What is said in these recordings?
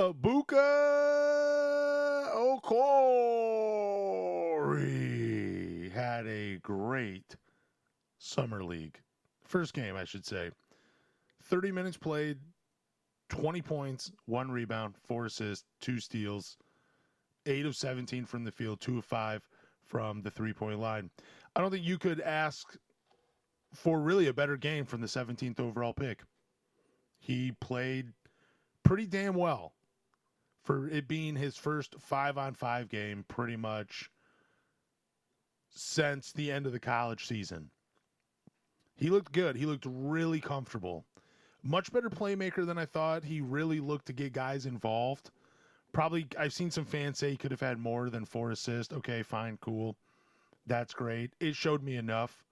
Ebuka Okorie had a great summer league. First game, I should say. 30 minutes played, 20 points, 1 rebound, 4 assists, 2 steals, 8 of 17 from the field, 2 of 5 from the three-point line. I don't think you could ask for really a better game from the 17th overall pick. He played pretty damn well for it being his first 5-on-5 game pretty much since the end of the college season. He looked good. He looked really comfortable. Much better playmaker than I thought. He really looked to get guys involved. Probably, I've seen some fans say he could have had more than 4 assists. Okay, fine, cool. That's great. It showed me enough.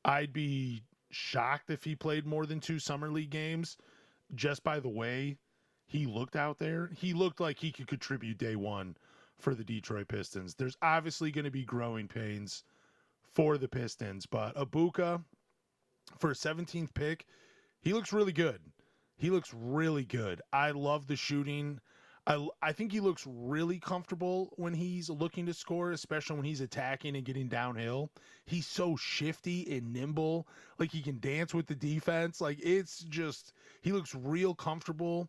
I'd be shocked if he played more than 2 summer league games just by the way he looked out there. He looked like he could contribute day one for the Detroit Pistons. There's obviously going to be growing pains for the Pistons, but Ebuka, for a 17th pick, he looks really good. He looks really good. I love the shooting. I think he looks really comfortable when he's looking to score, especially when he's attacking and getting downhill. He's so shifty and nimble. Like, he can dance with the defense. Like, it's just, he looks real comfortable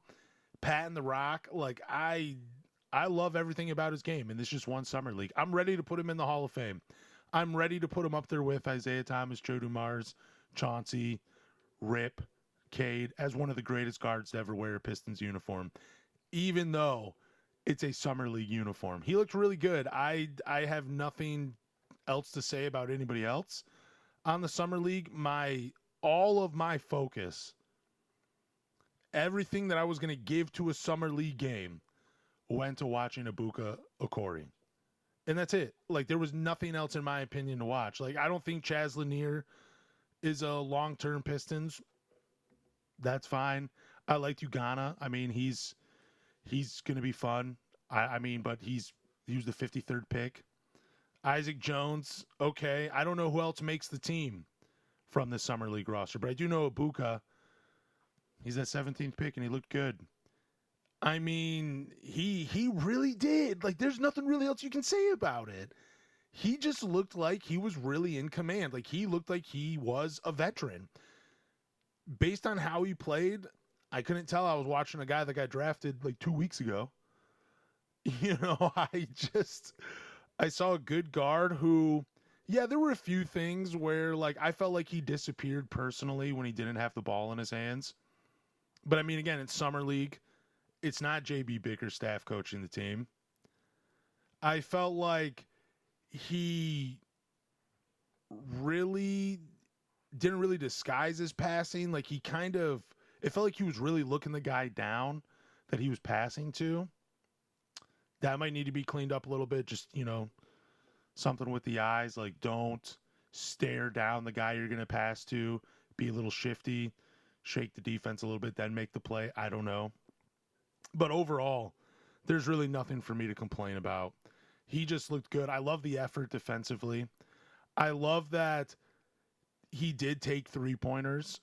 patting the rock. Like, I love everything about his game, and this is just one summer league. I'm ready to put him in the Hall of Fame. I'm ready to put him up there with Isaiah Thomas, Joe Dumars, Chauncey, Rip, Cade, as one of the greatest guards to ever wear a Pistons uniform, even though it's a summer league uniform. He looked really good. I have nothing else to say about anybody else on the summer league. All of my focus, everything that I was going to give to a summer league game, went to watching Ebuka Okorie. And that's it. Like, there was nothing else, in my opinion, to watch. Like, I don't think Chaz Lanier is a long-term Pistons. That's fine. I liked Ugana. I mean, he's going to be fun. But he was the 53rd pick. Isaac Jones, okay. I don't know who else makes the team from the summer league roster, but I do know Ebuka. He's that 17th pick, and he looked good. I mean, he really did. Like, there's nothing really else you can say about it. He just looked like he was really in command. Like, he looked like he was a veteran. Based on how he played, I couldn't tell I was watching a guy that got drafted like 2 weeks ago. You know, I saw a good guard who, yeah, there were a few things where, like, I felt like he disappeared personally when he didn't have the ball in his hands. But, I mean, again, it's summer league. It's not J.B. Bickerstaff coaching the team. I felt like he really didn't really disguise his passing. Like, it felt like he was really looking the guy down that he was passing to. That might need to be cleaned up a little bit. Just, something with the eyes. Like, don't stare down the guy you're going to pass to. Be a little shifty. Shake the defense a little bit, then make the play. I don't know. But overall, there's really nothing for me to complain about. He just looked good. I love the effort defensively. I love that he did take 3-pointers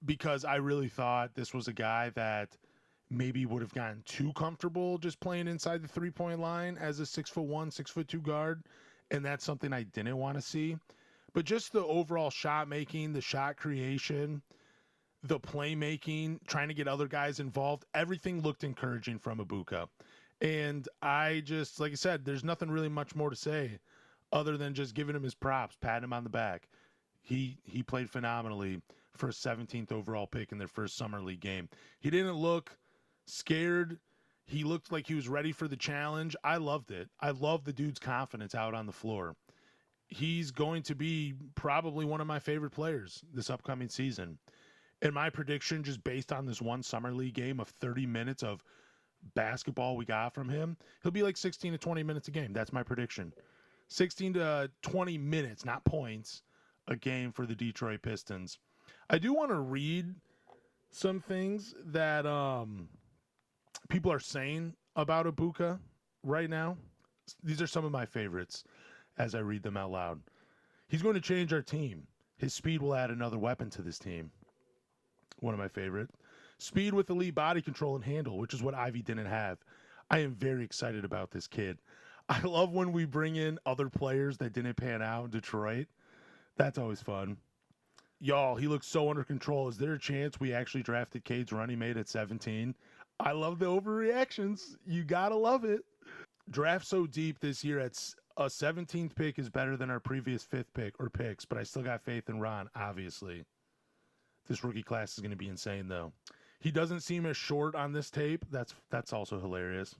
because I really thought this was a guy that maybe would have gotten too comfortable just playing inside the 3-point line as a 6'1", 6'2" guard. And that's something I didn't want to see. But just the overall shot making, the shot creation, the playmaking, trying to get other guys involved, everything looked encouraging from Ebuka. And I just, like I said, there's nothing really much more to say other than just giving him his props, patting him on the back. He played phenomenally for a 17th overall pick in their first summer league game. He didn't look scared. He looked like he was ready for the challenge. I loved it. I love the dude's confidence out on the floor. He's going to be probably one of my favorite players this upcoming season. And my prediction, just based on this one summer league game of 30 minutes of basketball we got from him, he'll be like 16 to 20 minutes a game. That's my prediction. 16 to 20 minutes, not points, a game for the Detroit Pistons. I do want to read some things that people are saying about Ebuka right now. These are some of my favorites as I read them out loud. He's going to change our team. His speed will add another weapon to this team. One of my favorite. Speed with elite body control and handle, which is what Ivy didn't have. I am very excited about this kid. I love when we bring in other players that didn't pan out in Detroit. That's always fun. Y'all, he looks so under control. Is there a chance we actually drafted Cade's running mate at 17? I love the overreactions. You gotta love it. Draft so deep this year at a 17th pick is better than our previous 5th pick or picks, but I still got faith in Ron, obviously. This rookie class is going to be insane, though. He doesn't seem as short on this tape. That's also hilarious.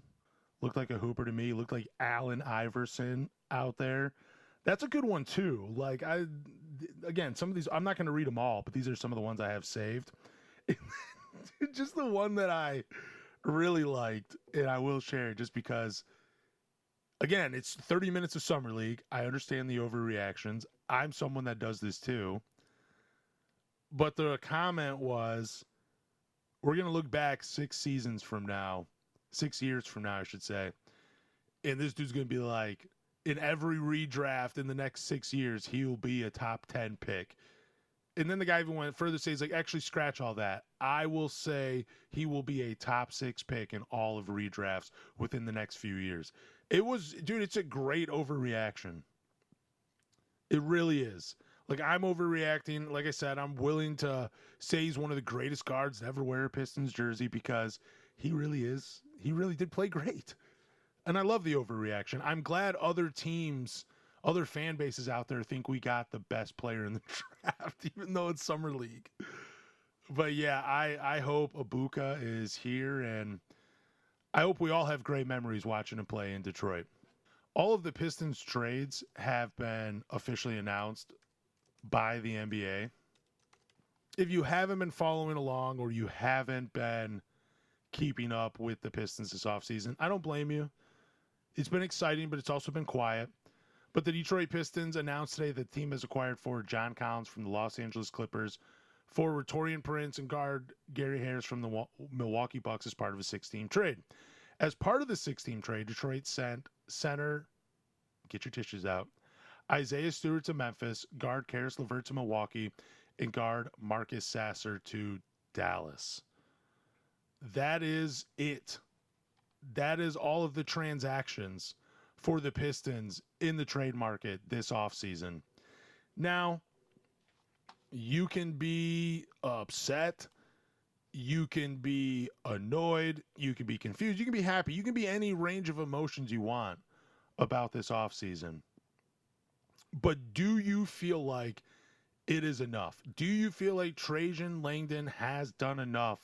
Looked like a hooper to me. Looked like Allen Iverson out there. That's a good one, too. Like, again, some of these, I'm not going to read them all, but these are some of the ones I have saved. Just the one that I really liked, and I will share just because, again, it's 30 minutes of Summer League. I understand the overreactions. I'm someone that does this, too. But the comment was, we're going to look back 6 years from now, I should say, and this dude's going to be like, in every redraft in the next 6 years, he will be a top 10 pick. And then the guy even went further to say, he's like, actually, scratch all that. I will say he will be a top 6 pick in all of redrafts within the next few years. It's a great overreaction. It really is. Like, I'm overreacting. Like I said, I'm willing to say he's one of the greatest guards to ever wear a Pistons jersey because he really is. He really did play great. And I love the overreaction. I'm glad other teams, other fan bases out there think we got the best player in the draft, even though it's Summer League. But yeah, I hope Ebuka is here, and I hope we all have great memories watching him play in Detroit. All of the Pistons trades have been officially announced by the NBA. If you haven't been following along or you haven't been keeping up with the Pistons this offseason, I don't blame you. It's been exciting, but it's also been quiet. But the Detroit Pistons announced today that the team has acquired forward John Collins from the Los Angeles Clippers, forward Taurean Prince, and guard Gary Harris from the Milwaukee Bucks as part of a 6-team trade. As part of the 6-team trade, Detroit sent center, get your tissues out, Isaiah Stewart to Memphis, guard Karis LeVert to Milwaukee, and guard Marcus Sasser to Dallas. That is it. That is all of the transactions for the Pistons in the trade market this offseason. Now, you can be upset. You can be annoyed. You can be confused. You can be happy. You can be any range of emotions you want about this offseason. But do you feel like it is enough? Do you feel like Trajan Langdon has done enough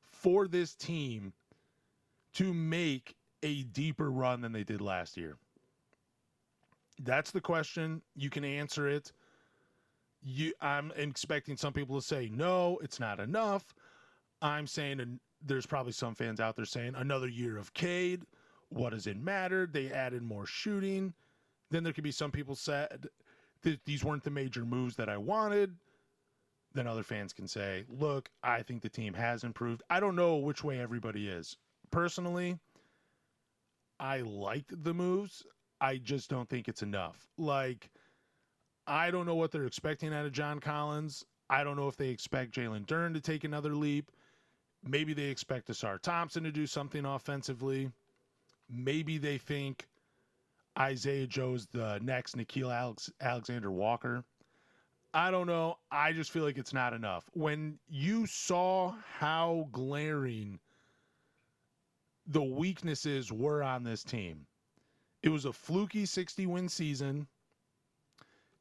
for this team to make a deeper run than they did last year? That's the question. You can answer it. I'm expecting some people to say, no, it's not enough. I'm saying, and there's probably some fans out there saying, another year of Cade. What does it matter? They added more shooting. Then there could be some people said that these weren't the major moves that I wanted. Then other fans can say, look, I think the team has improved. I don't know which way everybody is. Personally, I liked the moves. I just don't think it's enough. Like, I don't know what they're expecting out of John Collins. I don't know if they expect Jalen Duren to take another leap. Maybe they expect Asar Thompson to do something offensively. Maybe they think Isaiah Joe's the next Nickeil Alexander Walker. I don't know. I just feel like it's not enough. When you saw how glaring the weaknesses were on this team, it was a fluky 60-win season.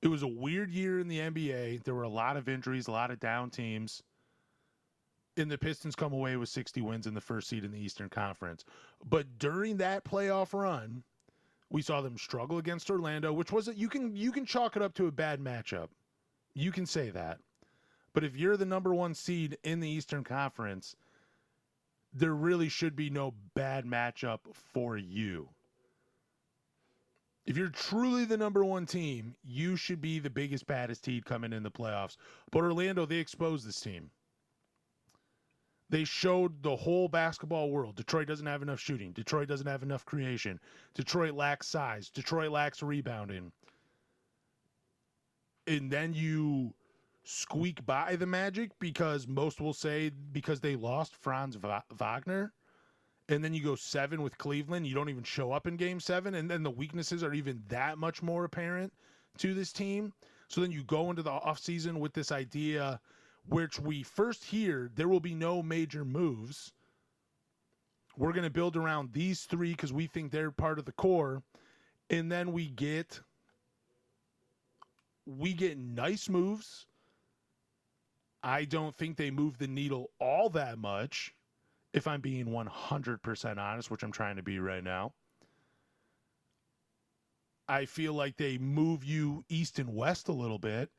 It was a weird year in the NBA. There were a lot of injuries, a lot of down teams. And the Pistons come away with 60 wins in the first seed in the Eastern Conference. But during that playoff run, we saw them struggle against Orlando, which was you can chalk it up to a bad matchup. You can say that. But if you're the number 1 seed in the Eastern Conference, there really should be no bad matchup for you. If you're truly the number 1 team, you should be the biggest, baddest team coming in the playoffs. But Orlando, they exposed this team. They showed the whole basketball world. Detroit doesn't have enough shooting. Detroit doesn't have enough creation. Detroit lacks size. Detroit lacks rebounding. And then you squeak by the Magic because most will say because they lost Franz Wagner. And then you go 7 with Cleveland. You don't even show up in game 7. And then the weaknesses are even that much more apparent to this team. So then you go into the offseason with this idea, which we first hear there will be no major moves. We're going to build around these 3 because we think they're part of the core. And then we get nice moves. I don't think they move the needle all that much, if I'm being 100% honest, which I'm trying to be right now. I feel like they move you east and west a little bit.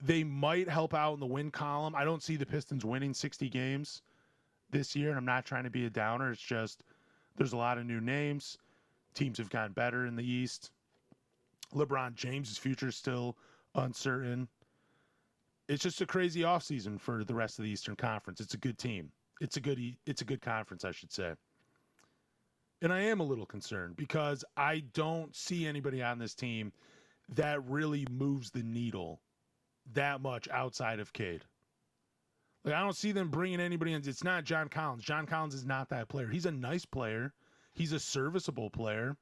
They might help out in the win column. I don't see the Pistons winning 60 games this year, and I'm not trying to be a downer. It's just there's a lot of new names. Teams have gotten better in the East. LeBron James' future is still uncertain. It's just a crazy offseason for the rest of the Eastern Conference. It's a good team. It's a good conference, I should say. And I am a little concerned because I don't see anybody on this team that really moves the needle that much outside of Cade. Like, I don't see them bringing anybody in. It's not John Collins. John Collins is not that player. He's a nice player. He's a serviceable player.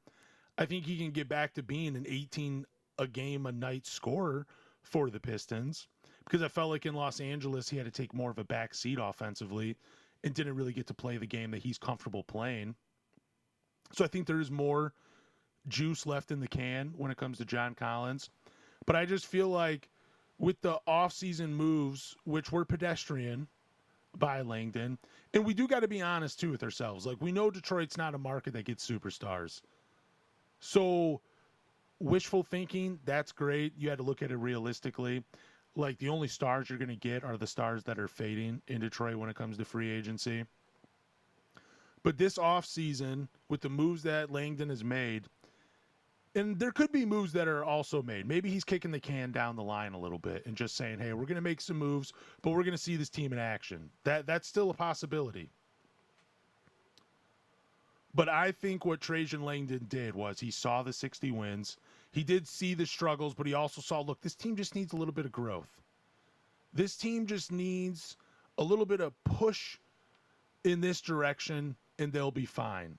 I think he can get back to being an 18 a game a night scorer for the Pistons, because I felt like in Los Angeles he had to take more of a back seat offensively and didn't really get to play the game that he's comfortable playing. So I think there is more juice left in the can when it comes to John Collins. But I just feel like with the offseason moves, which were pedestrian by Langdon, and we do got to be honest too with ourselves. Like, we know Detroit's not a market that gets superstars. So wishful thinking, that's great. You had to look at it realistically. Like, the only stars you're going to get are the stars that are fading in Detroit when it comes to free agency. But this offseason, with the moves that Langdon has made, and there could be moves that are also made. Maybe he's kicking the can down the line a little bit and just saying, hey, we're going to make some moves, but we're going to see this team in action. That's still a possibility. But I think what Trajan Langdon did was he saw the 60 wins. He did see the struggles, but he also saw, look, this team just needs a little bit of growth. This team just needs a little bit of push in this direction, and they'll be fine.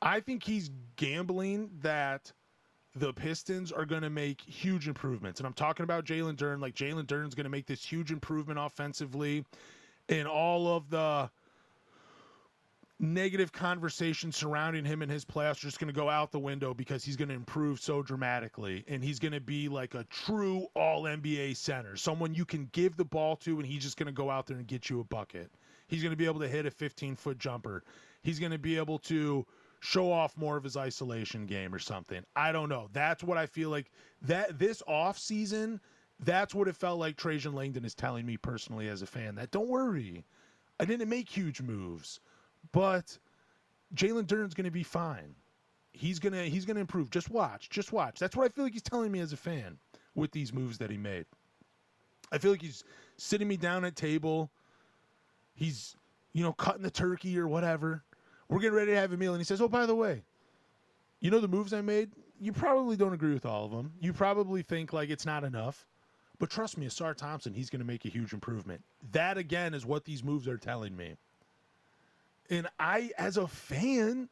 I think he's gambling that the Pistons are going to make huge improvements. And I'm talking about Jalen Duren. Like, Jalen Duren's going to make this huge improvement offensively, and all of the negative conversation surrounding him and his playoffs are just going to go out the window because he's going to improve so dramatically, and he's going to be like a true all-NBA center, someone you can give the ball to, and he's just going to go out there and get you a bucket. He's going to be able to hit a 15-foot jumper. He's going to be able to show off more of his isolation game or something. I don't know. That's what I feel like. That this offseason, that's what it felt like Trajan Langdon is telling me personally as a fan. That, don't worry, I didn't make huge moves, but Jalen Duren's going to be fine. He's going to improve. Just watch. That's what I feel like he's telling me as a fan with these moves that he made. I feel like he's sitting me down at table. He's, cutting the turkey or whatever. We're getting ready to have a meal, and he says, oh, by the way, the moves I made? You probably don't agree with all of them. You probably think, like, it's not enough. But trust me, Asar Thompson, he's going to make a huge improvement. That, again, is what these moves are telling me. And I, as a fan,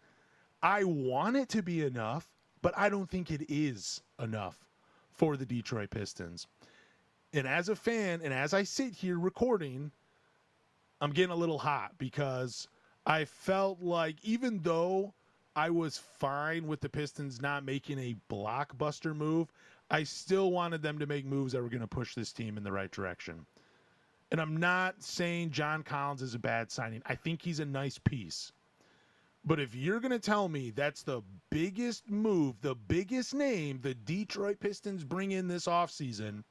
I want it to be enough, but I don't think it is enough for the Detroit Pistons. And as a fan, and as I sit here recording, I'm getting a little hot because I felt like, even though I was fine with the Pistons not making a blockbuster move, I still wanted them to make moves that were going to push this team in the right direction. And I'm not saying John Collins is a bad signing. I think he's a nice piece. But if you're going to tell me that's the biggest move, the biggest name the Detroit Pistons bring in this offseason,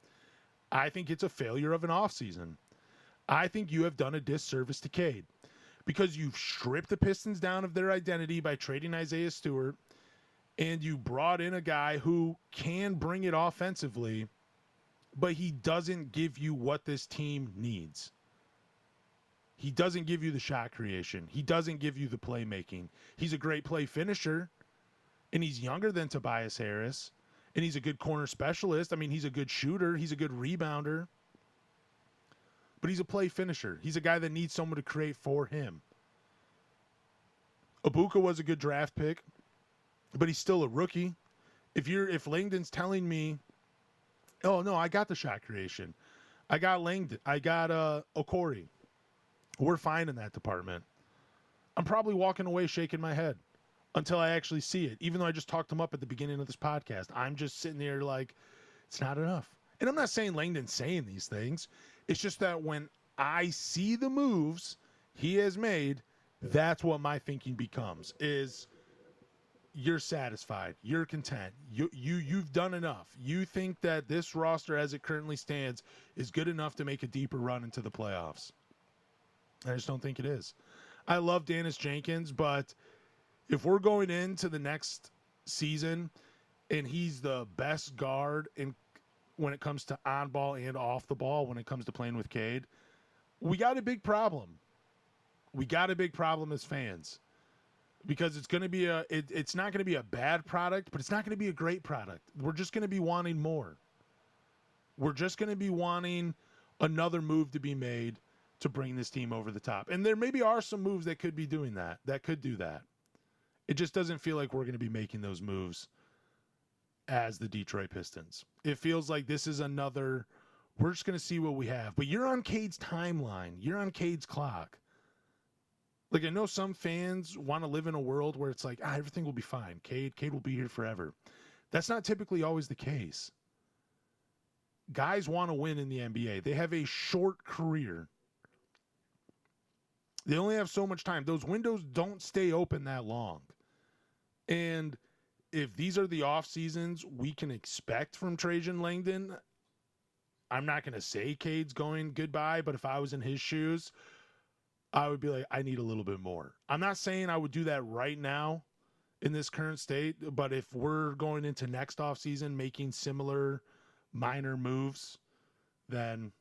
I think it's a failure of an offseason. I think you have done a disservice to Cade, because you've stripped the Pistons down of their identity by trading Isaiah Stewart, and you brought in a guy who can bring it offensively, but he doesn't give you what this team needs. He doesn't give you the shot creation. He doesn't give you the playmaking. He's a great play finisher, and he's younger than Tobias Harris, and he's a good corner specialist. I mean, he's a good shooter. He's a good rebounder. but he's a play finisher. He's a guy that needs someone to create for him. Ebuka was a good draft pick, but he's still a rookie. If Langdon's telling me, oh no, I got the shot creation, I got Langdon, I got Okorie, we're fine in that department, I'm probably walking away shaking my head until I actually see it. Even though I just talked him up at the beginning of this podcast, I'm just sitting there like, it's not enough. And I'm not saying Langdon's saying these things. It's just that when I see the moves he has made, that's what my thinking becomes, is you're satisfied, you're content, you've done enough. You think that this roster as it currently stands is good enough to make a deeper run into the playoffs. I just don't think it is. I love Dennis Jenkins, but if we're going into the next season and he's the best guard when it comes to on ball and off the ball, when it comes to playing with Cade, we got a big problem. We got a big problem as fans, because it's going to be it's not going to be a bad product, but it's not going to be a great product. We're just going to be wanting more. We're just going to be wanting another move to be made to bring this team over the top. And there maybe are some moves that could be doing that could do that. It just doesn't feel like we're going to be making those moves as the Detroit Pistons. It feels like this is another, we're just going to see what we have. But you're on Cade's timeline. You're on Cade's clock. Like, I know some fans want to live in a world where it's like, everything will be fine. Cade will be here forever. That's not typically always the case. Guys want to win in the NBA. They have a short career. They only have so much time. Those windows don't stay open that long. And if these are the off seasons we can expect from Trajan Langdon, I'm not going to say Cade's going goodbye, but if I was in his shoes, I would be like, I need a little bit more. I'm not saying I would do that right now in this current state, but if we're going into next offseason making similar minor moves, then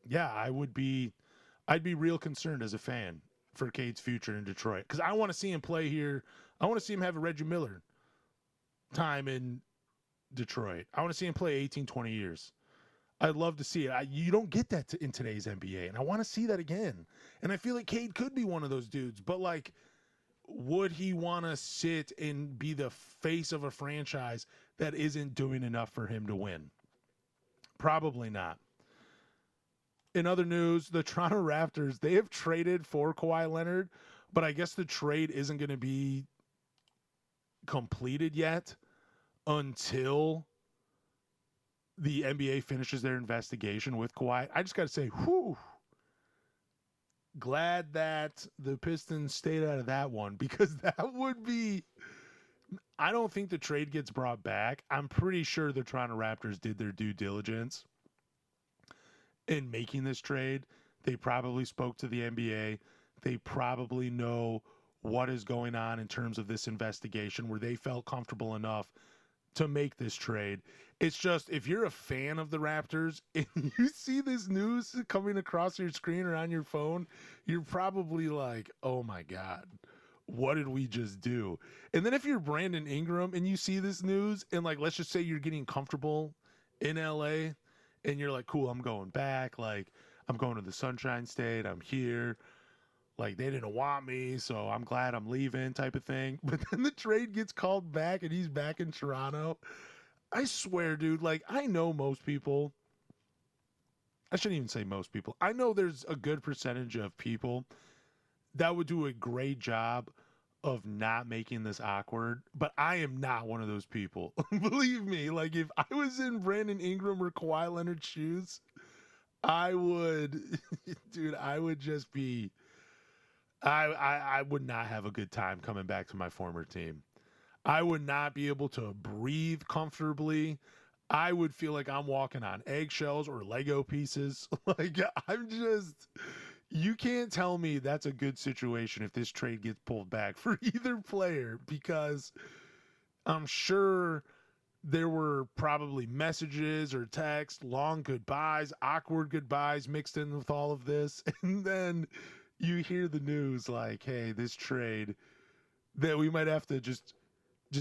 yeah, I'd be real concerned as a fan for Cade's future in Detroit, because I want to see him play here. I want to see him have a Reggie Miller time in Detroit. I want to see him play 18, 20 years. I'd love to see it. You don't get that in today's NBA, and I want to see that again. And I feel like Cade could be one of those dudes, but like, would he want to sit and be the face of a franchise that isn't doing enough for him to win? Probably not. In other news, the Toronto Raptors, they have traded for Kawhi Leonard, but I guess the trade isn't going to be completed yet until the NBA finishes their investigation with Kawhi. I just got to say, glad that the Pistons stayed out of that one, because that would be, I don't think the trade gets brought back. I'm pretty sure the Toronto Raptors did their due diligence in making this trade. They probably spoke to the NBA. They probably know what is going on in terms of this investigation, where they felt comfortable enough to make this trade. It's just, if you're a fan of the Raptors and you see this news coming across your screen or on your phone, you're probably like, oh my God, what did we just do? And then if you're Brandon Ingram and you see this news, and like, let's just say you're getting comfortable in LA and you're like, cool, I'm going back. Like, I'm going to the Sunshine State. I'm here. Like, they didn't want me, so I'm glad I'm leaving, type of thing. But then the trade gets called back and he's back in Toronto. I swear, dude, like, I know most people. I shouldn't even say most people. I know there's a good percentage of people that would do a great job of not making this awkward, but I am not one of those people. Believe me, like, if I was in Brandon Ingram or Kawhi Leonard's shoes, I would, dude, I would just be, I would not have a good time coming back to my former team. I would not be able to breathe comfortably. I would feel like I'm walking on eggshells or Lego pieces. Like, I'm just, you can't tell me that's a good situation if this trade gets pulled back for either player, because I'm sure there were probably messages or text, long goodbyes, awkward goodbyes mixed in with all of this. And then you hear the news like, hey, this trade, that we might have to just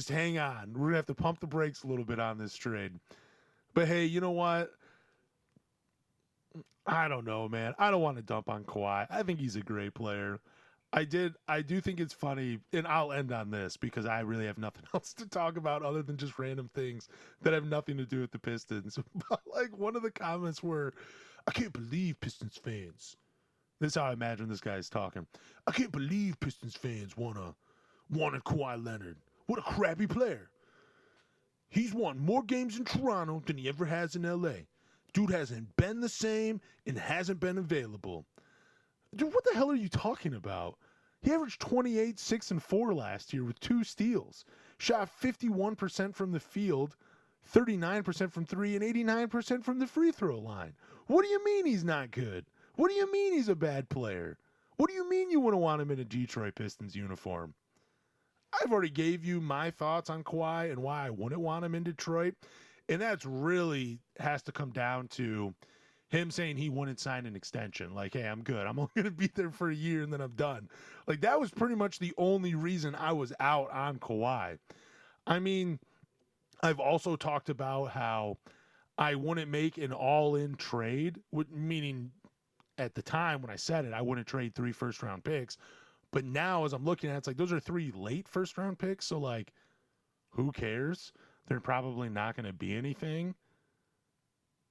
hang on. We're going to have to pump the brakes a little bit on this trade. But hey, you know what? I don't know, man. I don't want to dump on Kawhi. I think he's a great player. I do think it's funny, and I'll end on this because I really have nothing else to talk about other than just random things that have nothing to do with the Pistons. But like one of the comments were, I can't believe Pistons fans. This is how I imagine this guy is talking. I can't believe Pistons fans wanted Kawhi Leonard. What a crappy player. He's won more games in Toronto than he ever has in LA. Dude hasn't been the same and hasn't been available. Dude, what the hell are you talking about? He averaged 28, 6, and 4 last year with 2 steals. Shot 51% from the field, 39% from 3, and 89% from the free throw line. What do you mean he's not good? What do you mean he's a bad player? What do you mean you wouldn't want him in a Detroit Pistons uniform? I've already gave you my thoughts on Kawhi and why I wouldn't want him in Detroit. And that's really has to come down to him saying he wouldn't sign an extension. Like, hey, I'm good. I'm only going to be there for a year and then I'm done. Like, that was pretty much the only reason I was out on Kawhi. I mean, I've also talked about how I wouldn't make an all-in trade, meaning at the time when I said it, I wouldn't trade 3 first-round picks. But now as I'm looking at it, it's like those are 3 late first-round picks. So, like, who cares? They're probably not going to be anything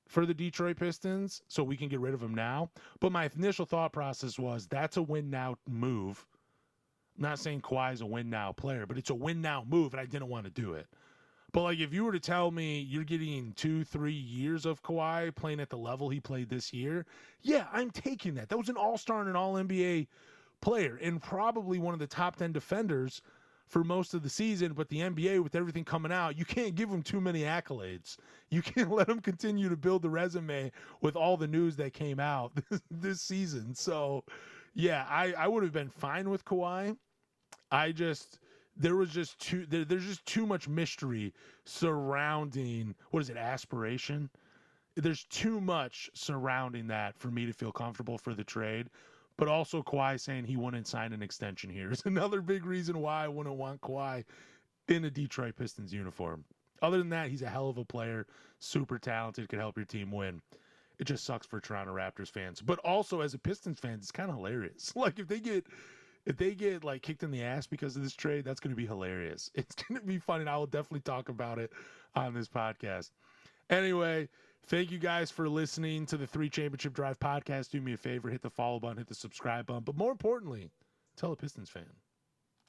for the Detroit Pistons, so we can get rid of them now. But my initial thought process was that's a win-now move. I'm not saying Kawhi's a win-now player, but it's a win-now move, and I didn't want to do it. But, like, if you were to tell me you're getting 2-3 years of Kawhi playing at the level he played this year, yeah, I'm taking that. That was an all-star and an all-NBA player and probably one of the top 10 defenders for most of the season. But the NBA, with everything coming out, you can't give him too many accolades. You can't let him continue to build the resume with all the news that came out this season. So, yeah, I would have been fine with Kawhi. There's just too much mystery surrounding, aspiration? There's too much surrounding that for me to feel comfortable for the trade. But also Kawhi saying he wouldn't sign an extension here is another big reason why I wouldn't want Kawhi in a Detroit Pistons uniform. Other than that, he's a hell of a player, super talented, could help your team win. It just sucks for Toronto Raptors fans. But also as a Pistons fan, it's kind of hilarious. Like if they get like kicked in the ass because of this trade, that's going to be hilarious. It's going to be fun, and I will definitely talk about it on this podcast. Anyway, thank you guys for listening to the 3 Championship Drive podcast. Do me a favor, hit the follow button, hit the subscribe button, but more importantly, tell a Pistons fan.